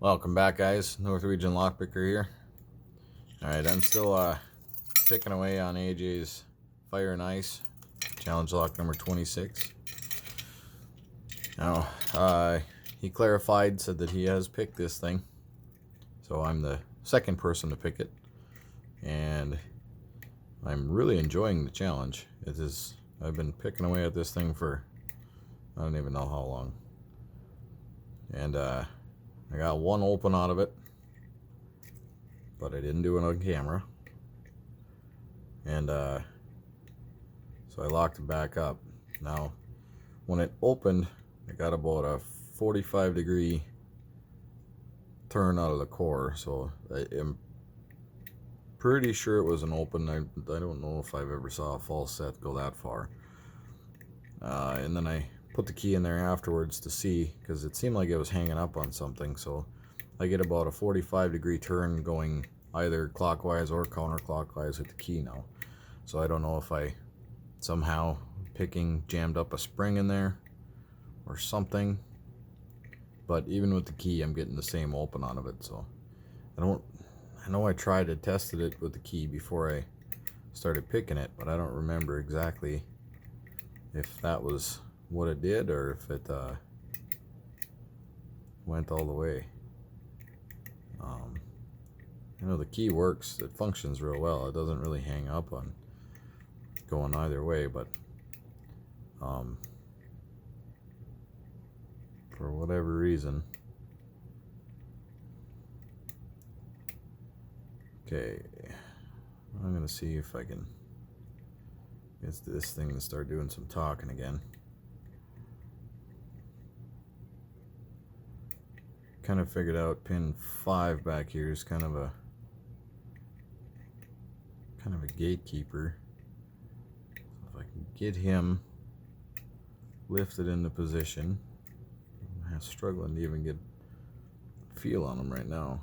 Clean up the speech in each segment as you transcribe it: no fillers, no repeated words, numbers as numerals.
Welcome back, guys. North Region Lockpicker here. Alright, I'm still picking away on AJ's Fire and Ice challenge lock number 26. Now, he clarified, said that he has picked this thing, so I'm the second person to pick it, and I'm really enjoying the challenge. I've been picking away at this thing for I don't even know how long, and I got one open out of it, but I didn't do it on camera, and so I locked it back up. Now, when it opened, I got about a 45-degree turn out of the core, so I am pretty sure it was an open. I don't know if I've ever saw a false set go that far. And then I put the key in there afterwards to see, because it seemed like it was hanging up on something, so I get about a 45-degree turn going either clockwise or counterclockwise with the key now. So I don't know if I somehow jammed up a spring in there or something, but even with the key I'm getting the same open out of it. So I know I tried to tested it with the key before I started picking it, but I don't remember exactly if that was what it did or if it went all the way. You know, the key works, it functions real well. It doesn't really hang up on going either way, but for whatever reason. Okay, I'm gonna see if I can get this thing to start doing some talking again. Kind of figured out pin 5 back here is kind of a gatekeeper. So if I can get him lifted into position, I'm struggling to even get a feel on him right now.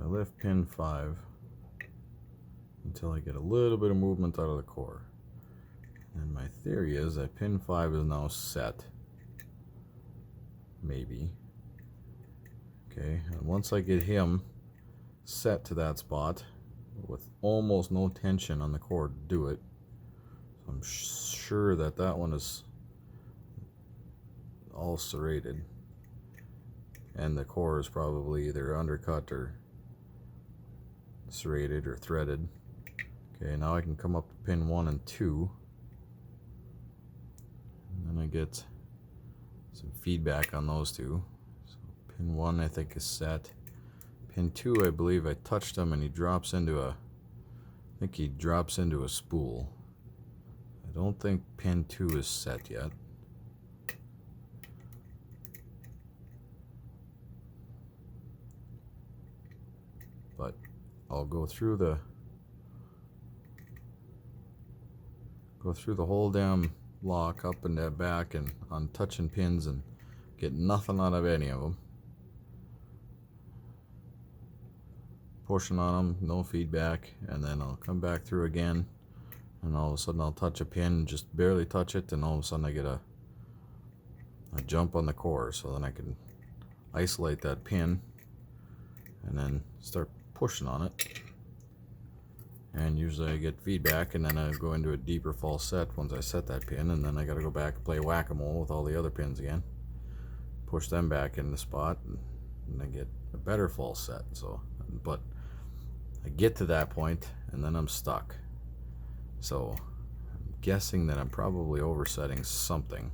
I lift pin 5 until I get a little bit of movement out of the core. And my theory is that pin 5 is now set. Maybe. Okay, and once I get him set to that spot with almost no tension on the core to do it, so I'm sure that that one is all serrated. And the core is probably either undercut or serrated or threaded. Okay, now I can come up to pin 1 and 2, and then I get some feedback on those two. So pin 1 I think is set. Pin 2, I believe I touched him and he drops into a spool. I don't think pin 2 is set yet. But I'll go through the whole damn lock up and back and on touching pins and get nothing out of any of them. Pushing on them, no feedback, and then I'll come back through again, and all of a sudden I'll touch a pin, just barely touch it, and all of a sudden I get a jump on the core. So then I can isolate that pin and then start pushing on it, and usually I get feedback, and then I go into a deeper false set once I set that pin, and then I gotta go back and play whack-a-mole with all the other pins again, push them back in the spot, and I get a better false set. So, but I get to that point and then I'm stuck. So I'm guessing that I'm probably oversetting something.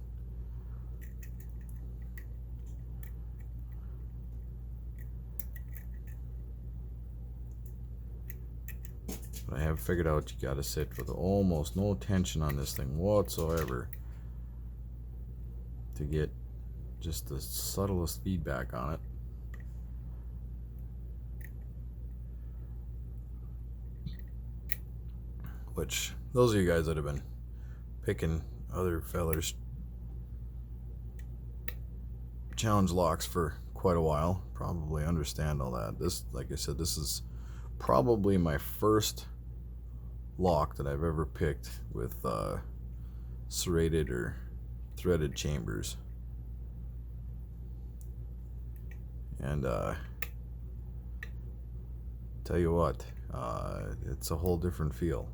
But I have figured out you gotta sit with almost no tension on this thing whatsoever to get just the subtlest feedback on it. Which, those of you guys that have been picking other fellers challenge locks for quite a while. Probably understand all that. This, like I said, this is probably my first lock that I've ever picked with serrated or threaded chambers. And tell you what, it's a whole different feel.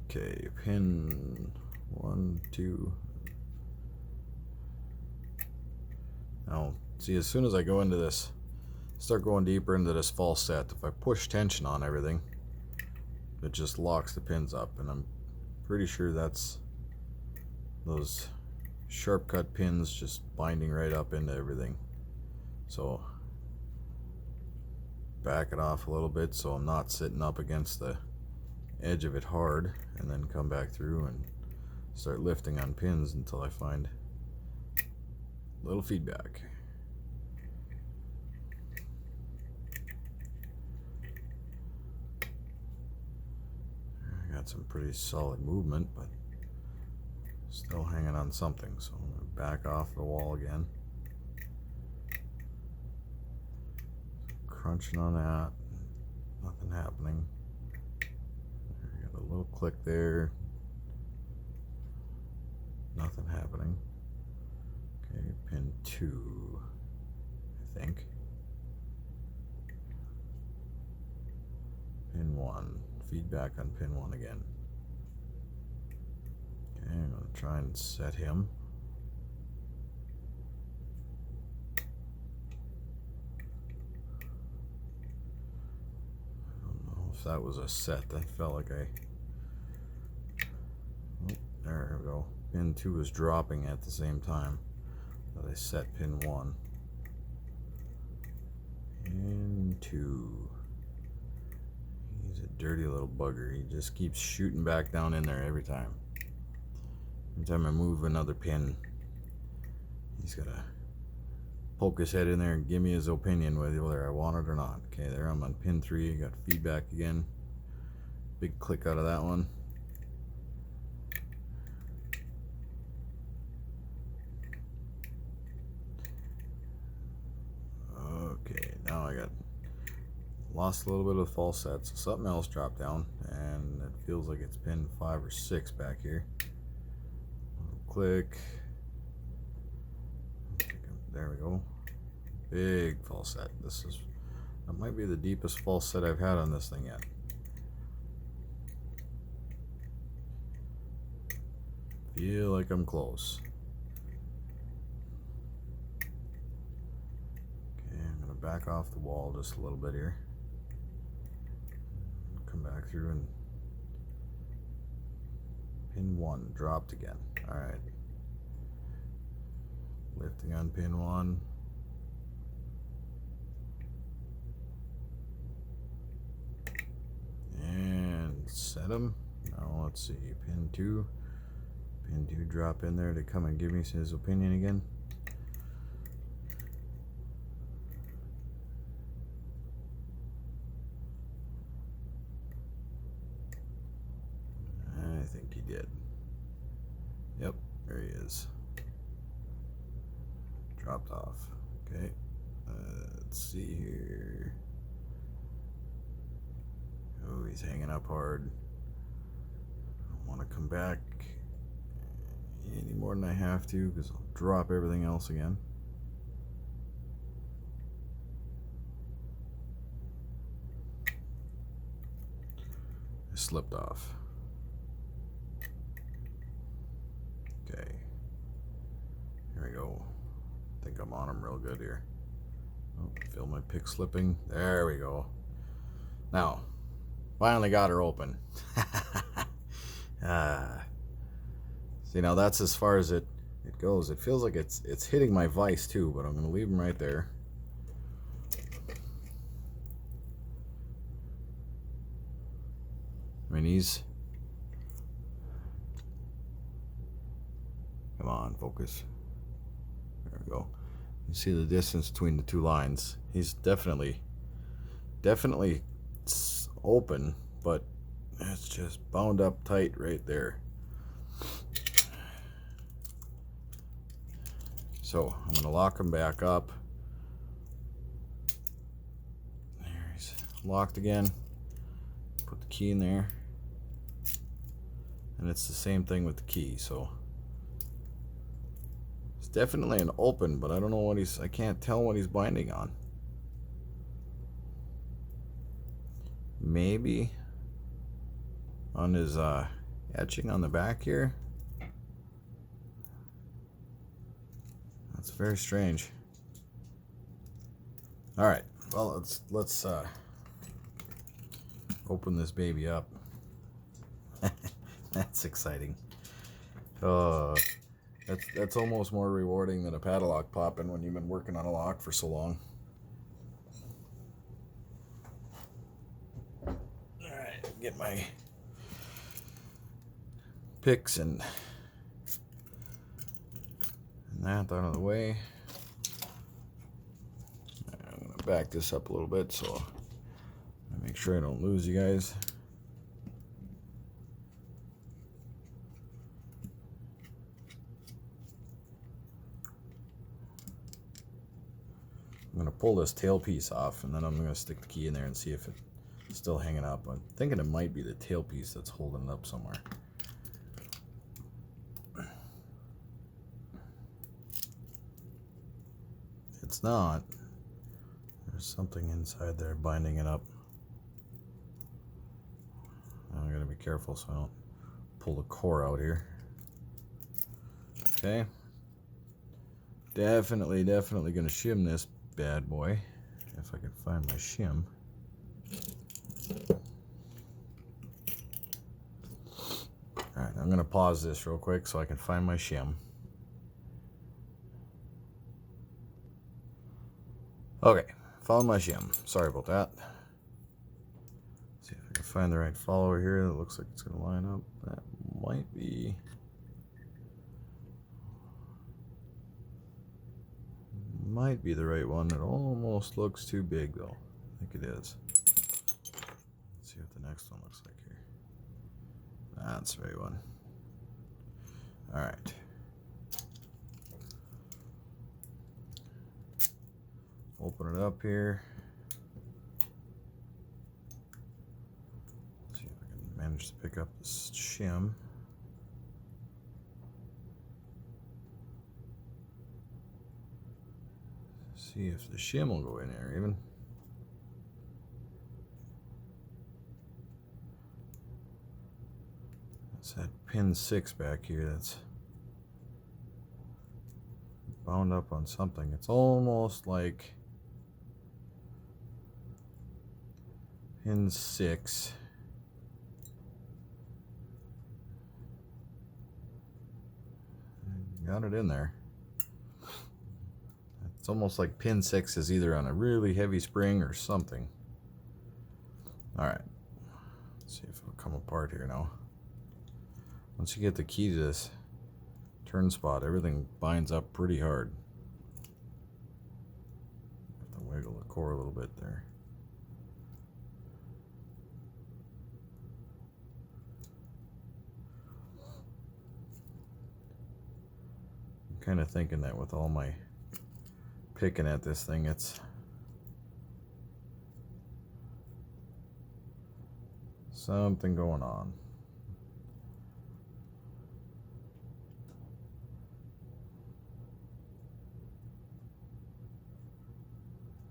Okay, pin 1, 2. Now, see, as soon as I go into this, start going deeper into this false set, if I push tension on everything, it just locks the pins up, and I'm pretty sure that's those sharp cut pins just binding right up into everything. So back it off a little bit so I'm not sitting up against the edge of it hard, and then come back through and start lifting on pins until I find a little feedback. I got some pretty solid movement, but still hanging on something, so I'm going to back off the wall again. Crunching on that, nothing happening. Got a little click there, nothing happening. Okay, pin 2, I think. Pin 1, feedback on pin 1 again. Okay, I'm going to try and set him. I don't know if that was a set. That felt like oh, there we go. Pin 2 is dropping at the same time that I set pin 1. Pin 2. He's a dirty little bugger. He just keeps shooting back down in there every time. Every time I move another pin, he's gonna poke his head in there and give me his opinion whether I want it or not. Okay, there I'm on pin 3. Got feedback again. Big click out of that one. Okay, now I got lost a little bit of false set, so something else dropped down, and it feels like it's pin 5 or 6 back here. Click. There we go. Big false set. That might be the deepest false set I've had on this thing yet. Feel like I'm close. Okay, I'm gonna back off the wall just a little bit here. Come back through, and pin 1 dropped again. Alright. Lifting on pin 1. And set him. Now let's see. Pin 2. Pin 2 drop in there to come and give me his opinion again. I think he did. Yep, there he is. Dropped off. Okay. Let's see here. Oh, he's hanging up hard. I don't want to come back any more than I have to, because I'll drop everything else again. I slipped off. Okay. Here we go. I think I'm on him real good here. Oh, feel my pick slipping. There we go. Now, finally got her open. See, now that's as far as it goes. It feels like it's hitting my vise too, but I'm going to leave him right there. I mean, he's... Come on, focus. There we go. You see the distance between the two lines. He's definitely open, but It's just bound up tight right there. So I'm going to lock him back up. There, he's locked again. Put the key in there. And it's the same thing with the key, so it's definitely an open, but I don't know what I can't tell what he's binding on. Maybe on his etching on the back here. That's very strange. All right, well, let's open this baby up. That's exciting. That's almost more rewarding than a padlock popping when you've been working on a lock for so long. All right, get my picks and that out of the way. I'm gonna back this up a little bit so I make sure I don't lose you guys. I'm going to pull this tail piece off, and then I'm going to stick the key in there and see if it's still hanging up. I'm thinking it might be the tail piece that's holding it up somewhere. It's not. There's something inside there binding it up. I'm going to be careful so I don't pull the core out here. Okay. Definitely going to shim this bad boy, if I can find my shim. Alright, I'm going to pause this real quick so I can find my shim. Okay, found my shim. Sorry about that. See if I can find the right follower here. That looks like it's going to line up. That might be... might be the right one. It almost looks too big though. I think it is. Let's see what the next one looks like here. That's the right one. Alright. Open it up here. See if I can manage to pick up this shim. See if the shim will go in there even. That's that pin 6 back here that's bound up on something. It's almost like pin 6. Got it in there. It's almost like pin 6 is either on a really heavy spring or something. Alright. Let's see if it'll come apart here now. Once you get the key to this turn spot, everything binds up pretty hard. Have to wiggle the core a little bit there. I'm kind of thinking that with all my picking at this thing, it's something going on.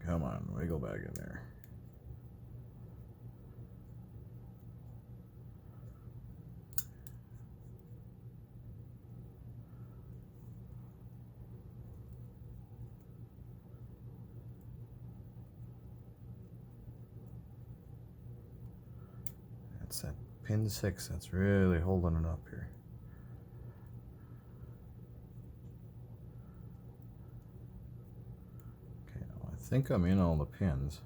Come on, wiggle back in there. That's that pin 6 that's really holding it up here. Okay, now I think I'm in all the pins.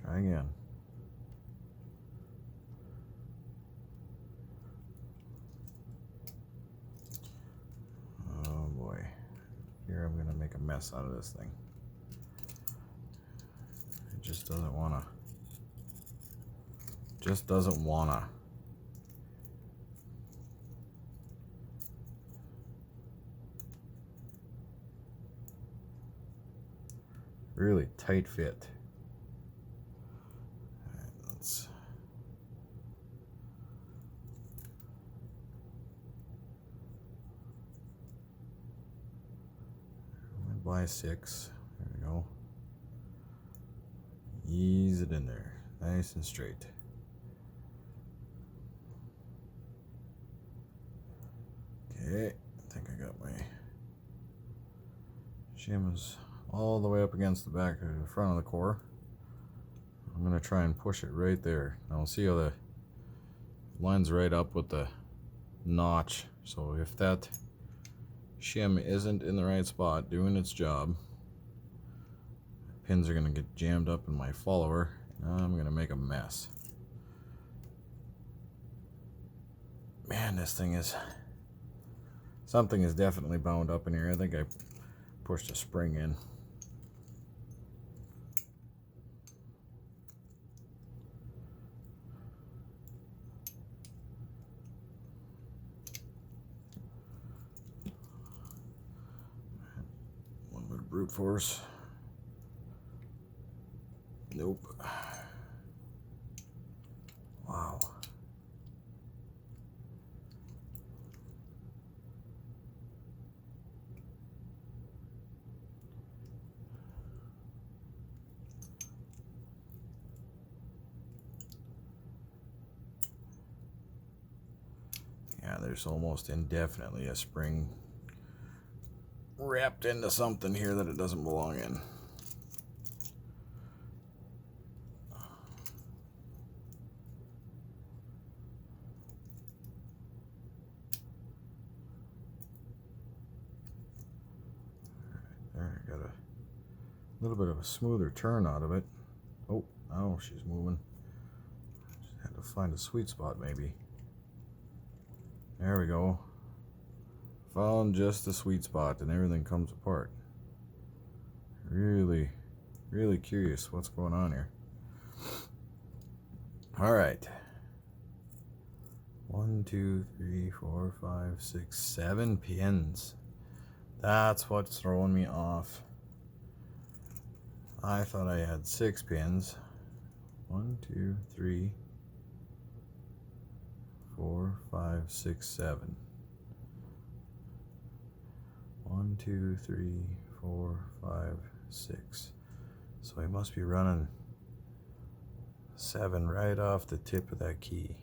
Try again. Oh boy. Here I'm gonna make a mess out of this thing. doesn't wanna. Just doesn't wanna. Really tight fit. All right, let's. By 6. There we go. Ease it in there, nice and straight. Okay, I think I got my shims all the way up against the back of the front of the core. I'm gonna try and push it right there. Now see how the line's right up with the notch. So if that shim isn't in the right spot doing its job, pins are gonna get jammed up in my follower. I'm gonna make a mess. Man, this thing is, something is definitely bound up in here. I think I pushed a spring in. One bit of brute force. Nope. Wow. Yeah, there's almost indefinitely a spring wrapped into something here that it doesn't belong in. There, I got a little bit of a smoother turn out of it. Oh, now she's moving. Just had to find a sweet spot maybe. There we go. Found just the sweet spot and everything comes apart. Really, really curious what's going on here. All right. 1, 2, 3, 4, 5, 6, 7 pins. That's what's throwing me off. I thought I had 6 pins. 1, 2, 3, 4, 5, 6, 7. 1, 2, 3, 4, 5, 6. So I must be running 7 right off the tip of that key.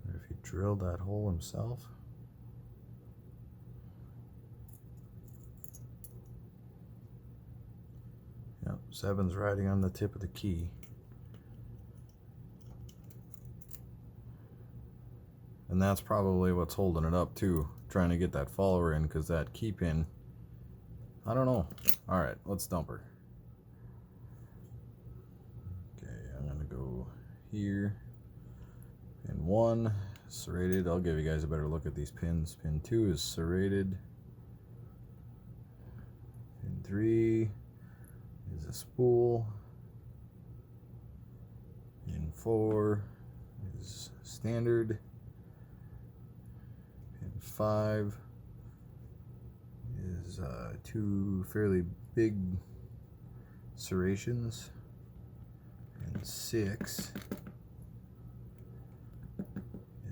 If he drilled that hole himself. Yep, 7's riding on the tip of the key. And that's probably what's holding it up too, trying to get that follower in, because that key pin, I don't know. All right, let's dump her. Okay, I'm gonna go here. Pin 1, serrated. I'll give you guys a better look at these pins. Pin 2 is serrated. Pin 3 is a spool. Pin 4 is standard. Pin 5 is 2 fairly big serrations. Pin 6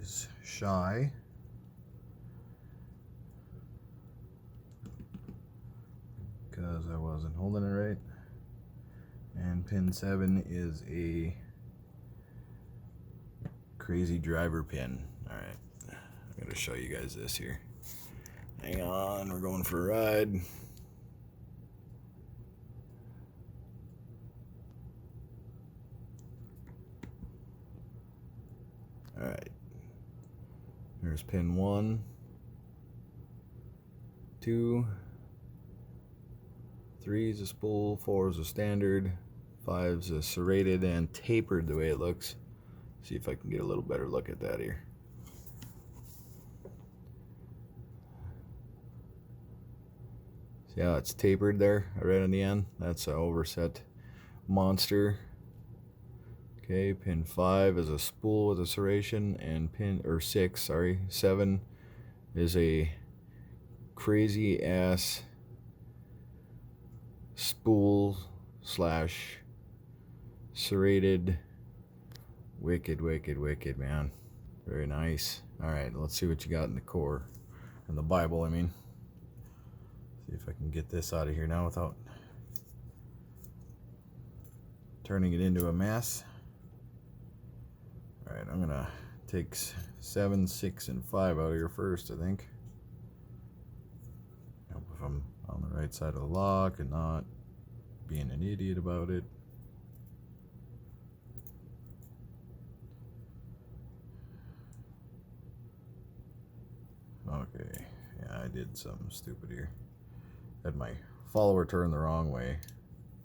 is shy. Because I wasn't holding it right. And pin 7 is a crazy driver pin. Alright, I'm going to show you guys this here. Hang on, we're going for a ride. Alright, there's pin 1, 2, 3 is a spool, 4 is a standard, 5 is a serrated and tapered the way it looks. See if I can get a little better look at that here. Yeah, it's tapered there right on the end. That's an overset monster. Okay, pin 5 is a spool with a serration, and pin, or 6, sorry, 7 is a crazy ass spool slash serrated. Wicked, man. Very nice. Alright, let's see what you got in the core. In the Bible, I mean. See if I can get this out of here now without turning it into a mess. Alright, I'm gonna take 7, 6, and 5 out of here first, I think. Hope if I'm on the right side of the lock and not being an idiot about it. Okay, yeah, I did something stupid here. Had my follower turn the wrong way.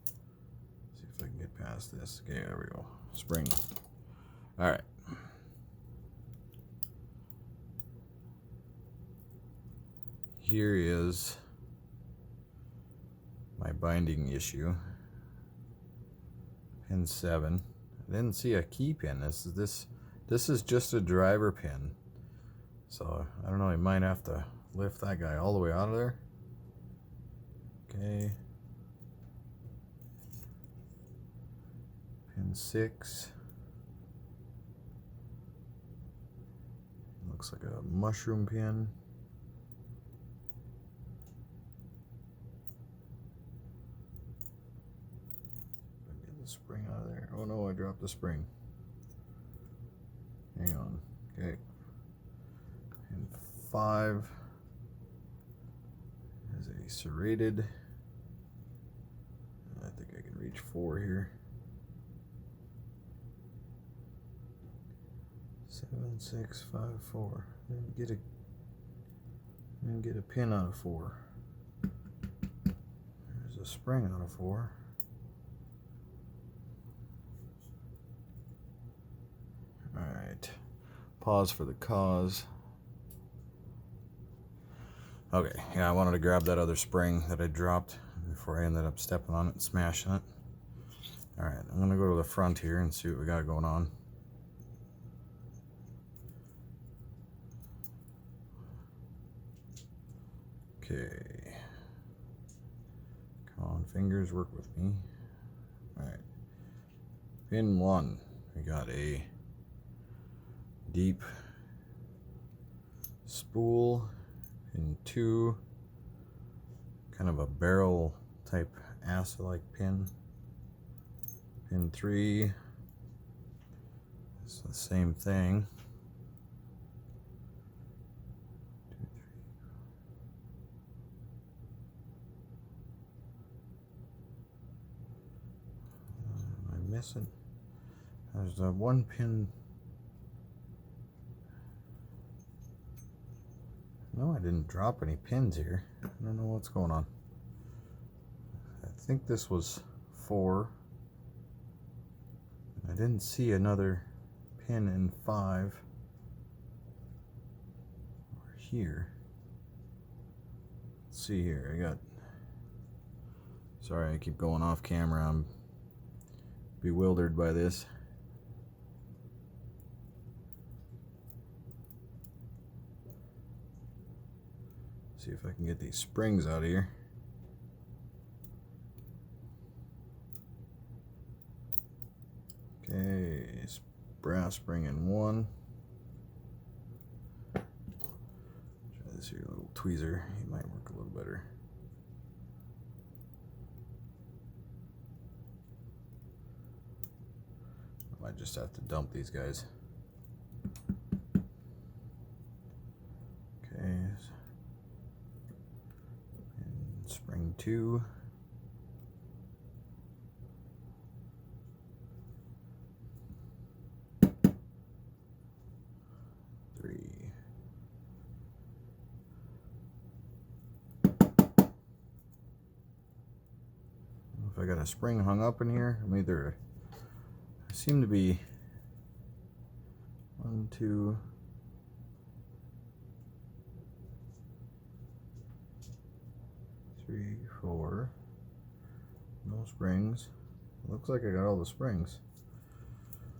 See if I can get past this. Okay, there we go. Spring. Alright. Here is my binding issue. Pin 7. I didn't see a key pin. This is just a driver pin. So I don't know, I might have to lift that guy all the way out of there. Okay. Pin 6. Looks like a mushroom pin. Get the spring out of there. Oh no, I dropped the spring. Hang on. Okay. Pin 5 is a serrated. I think I can reach 4 here. 7, 6, 5, 4. Didn't get a pin out of 4. There's a spring out of 4. Alright. Pause for the cause. Okay, yeah, I wanted to grab that other spring that I dropped before I ended up stepping on it and smashing it. Alright, I'm gonna go to the front here and see what we got going on. Okay. Come on, fingers, work with me. Alright. Pin 1, we got a deep spool. Pin 2, kind of a barrel type acid-like pin. Pin 3, it's the same thing. 2, 3. Am I missing? There's the one pin. No, I didn't drop any pins here. I don't know what's going on. I think this was 4. I didn't see another pin in 5 or here. Let's see here. I got. Sorry, I keep going off camera. I'm bewildered by this. See if I can get these springs out of here. Okay, brass spring in 1. Try this here little tweezer. He might work a little better. I might just have to dump these guys. Okay. And spring 2. 3. If I got a spring hung up in here, I'm either. I seem to be 1, 2, 3, No springs. Looks like I got all the springs.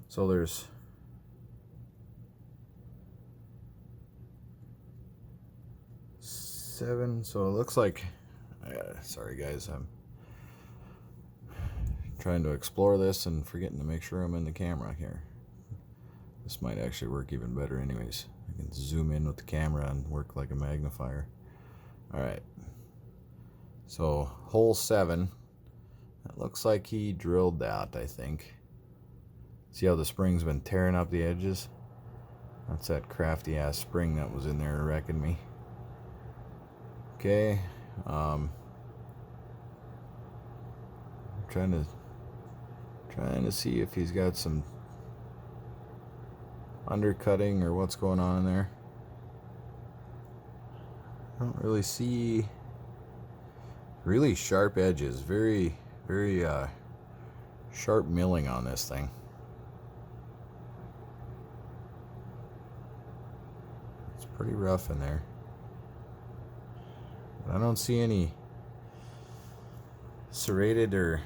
So there's 7. So it looks like, sorry guys, I'm trying to explore this and forgetting to make sure I'm in the camera here. This might actually work even better anyways. I can zoom in with the camera and work like a magnifier. Alright. So hole 7. It looks like he drilled that, I think. See how the spring's been tearing up the edges? That's that crafty ass spring that was in there wrecking me. Okay. Trying to see if he's got some undercutting or what's going on in there. I don't really see really sharp edges. Very sharp milling on this thing. It's pretty rough in there. I don't see any serrated or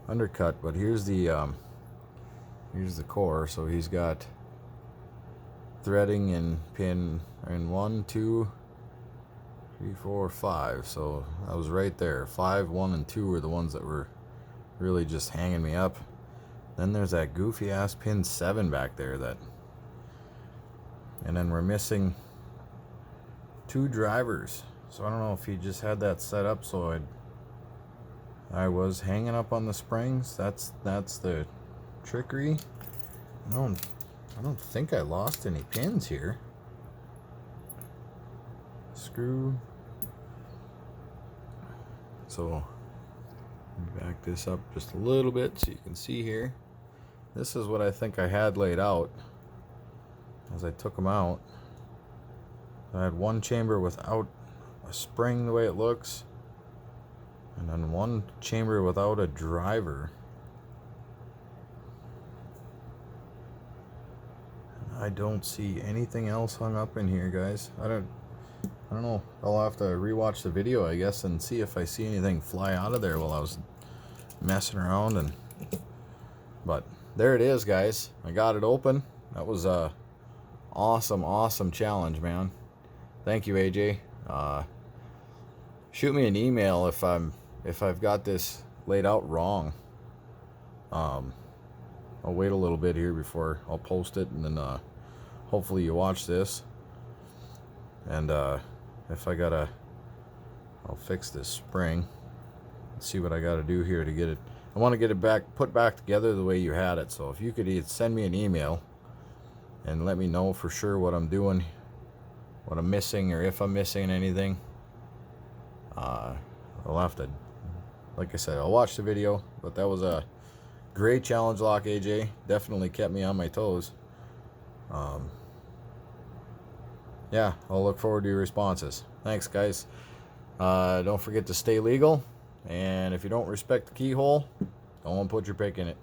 undercut, but here's the core. So he's got threading and pin in 1, 2, 3, 4, 5. So I was right there. 5, 1, and 2 were the ones that were really just hanging me up. Then there's that goofy ass pin 7 back there and then we're missing 2 drivers. So I don't know if he just had that set up so I was hanging up on the springs. That's the trickery. I don't think I lost any pins here. Screw. So back this up just a little bit so you can see here. This is what I think I had laid out as I took them out. I had one chamber without a spring the way it looks, and then one chamber without a driver. I don't see anything else hung up in here, guys. I don't know. I'll have to rewatch the video, I guess, and see if I see anything fly out of there while I was messing around. But there it is, guys. I got it open. That was a awesome challenge, man. Thank you, AJ. Shoot me an email if I've got this laid out wrong. I'll wait a little bit here before I'll post it, and then hopefully you watch this. And if I'll fix this spring. Let's see what I got to do here to get it. I want to get it put back together the way you had it. So if you could either send me an email and let me know for sure what I'm doing, what I'm missing, or if I'm missing anything. I'll have to, like I said, I'll watch the video. But that was a great challenge lock, AJ. Definitely kept me on my toes. Yeah, I'll look forward to your responses. Thanks, guys. Don't forget to stay legal. And if you don't respect the keyhole, don't put your pick in it.